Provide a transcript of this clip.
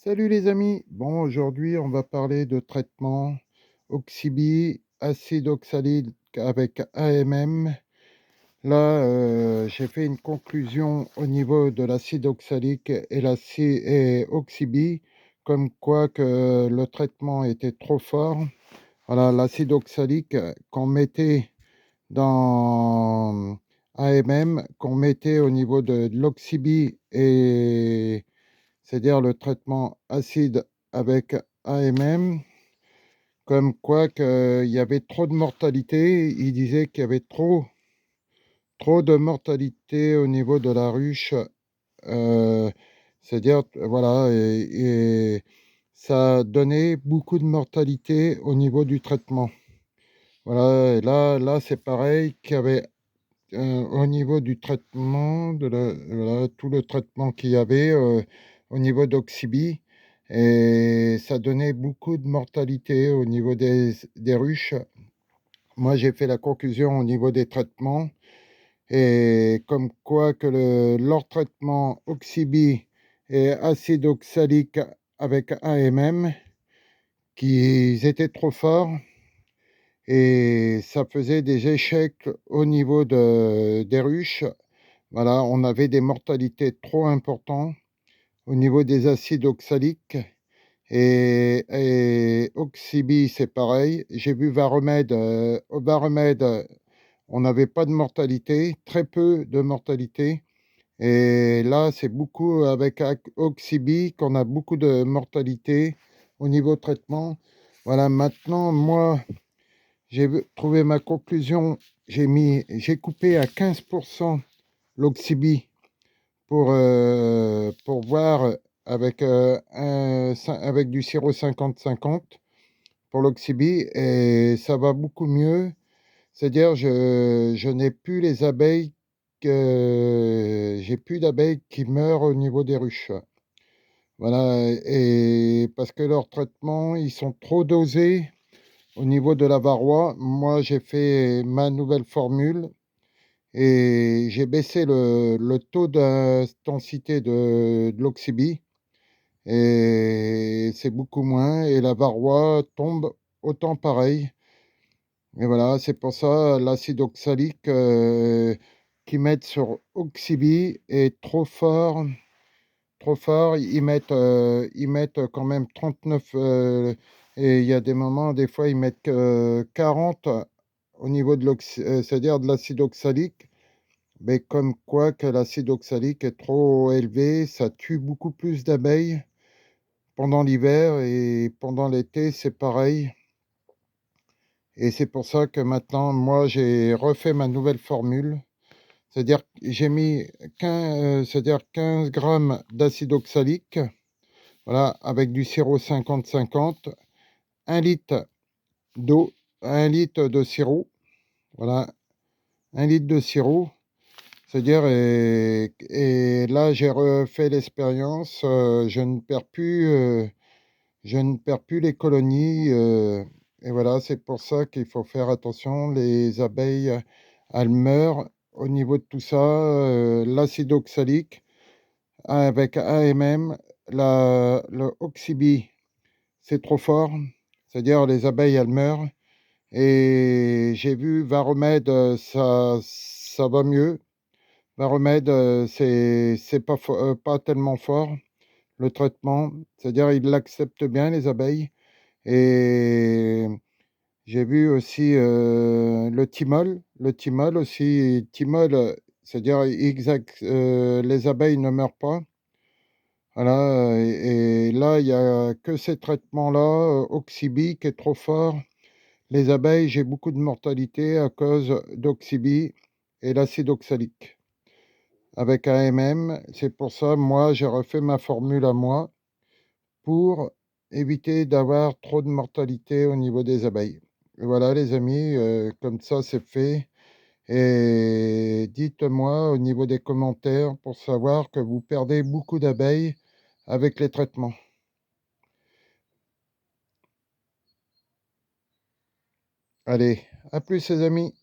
Salut les amis. Bon, aujourd'hui, on va parler de traitement Oxybi, acide oxalique avec AMM. Là, j'ai fait une conclusion au niveau de l'acide oxalique et Oxybi, comme quoi que le traitement était trop fort. Voilà, l'acide oxalique qu'on mettait dans AMM, qu'on mettait au niveau de l'Oxybi, et c'est-à-dire le traitement acide avec AMM, comme quoi qu'il y avait trop de mortalité. Il disait qu'il y avait trop de mortalité au niveau de la ruche. euh, C'est-à-dire, voilà, et ça donnait beaucoup de mortalité au niveau du traitement. Voilà, et là c'est pareil qu'il y avait au niveau du traitement, voilà, tout le traitement qu'il y avait au niveau d'Oxybi, et ça donnait beaucoup de mortalité au niveau des ruches. Moi, j'ai fait la conclusion au niveau des traitements, et comme quoi que leur traitement Oxybi et acide oxalique avec AMM, qu'ils étaient trop forts, et ça faisait des échecs au niveau des ruches. Voilà, on avait des mortalités trop importantes au niveau des acides oxaliques, et Oxybi, c'est pareil. J'ai vu Varomède, au Varomède, on n'avait pas de mortalité, très peu de mortalité. Et là, c'est beaucoup avec Oxybi qu'on a beaucoup de mortalité au niveau traitement. Voilà, maintenant, moi, trouvé ma conclusion. J'ai coupé à 15% l'Oxybi pour voir avec, avec du sirop 50-50 pour l'Oxybi, et ça va beaucoup mieux. C'est-à-dire, je n'ai plus les abeilles, j'ai plus d'abeilles qui meurent au niveau des ruches. Voilà, et parce que leurs traitements, ils sont trop dosés au niveau de la varroa. Moi, j'ai fait ma nouvelle formule et j'ai baissé le taux d'intensité de l'Oxybi, et c'est beaucoup moins, et la varroa tombe autant pareil. Et voilà, c'est pour ça l'acide oxalique qu'ils mettent sur Oxybi est trop fort, trop fort. Ils mettent quand même 39, et il y a des moments, des fois, ils mettent 40 au niveau c'est-à-dire de l'acide oxalique. Mais comme quoi que l'acide oxalique est trop élevé, ça tue beaucoup plus d'abeilles pendant l'hiver, et pendant l'été, c'est pareil. Et c'est pour ça que maintenant, moi, j'ai refait ma nouvelle formule. C'est-à-dire que j'ai mis 15 grammes d'acide oxalique, voilà, avec du sirop 50-50, 1 litre d'eau, 1 litre de sirop, voilà, 1 litre de sirop. C'est-à-dire, et là, j'ai refait l'expérience, je ne perds plus les colonies, et voilà, c'est pour ça qu'il faut faire attention. Les abeilles, elles meurent au niveau de tout ça, l'acide oxalique avec AMM, le Oxybi, c'est trop fort, c'est-à-dire les abeilles, elles meurent. Et j'ai vu Varomède, ça va mieux. Varomède, c'est pas tellement fort, le traitement. C'est-à-dire, ils l'acceptent bien, les abeilles. Et j'ai vu aussi le thymol. Le thymol aussi, thymol, c'est-à-dire, les abeilles ne meurent pas. Voilà, et là, il n'y a que ces traitements-là, Oxybi qui est trop fort. Les abeilles, j'ai beaucoup de mortalité à cause d'Oxybi et l'acide oxalique avec AMM. C'est pour ça, moi, j'ai refait ma formule à moi pour éviter d'avoir trop de mortalité au niveau des abeilles. Et voilà, les amis, comme ça, c'est fait. Et dites-moi au niveau des commentaires pour savoir que vous perdez beaucoup d'abeilles avec les traitements. Allez, à plus, les amis.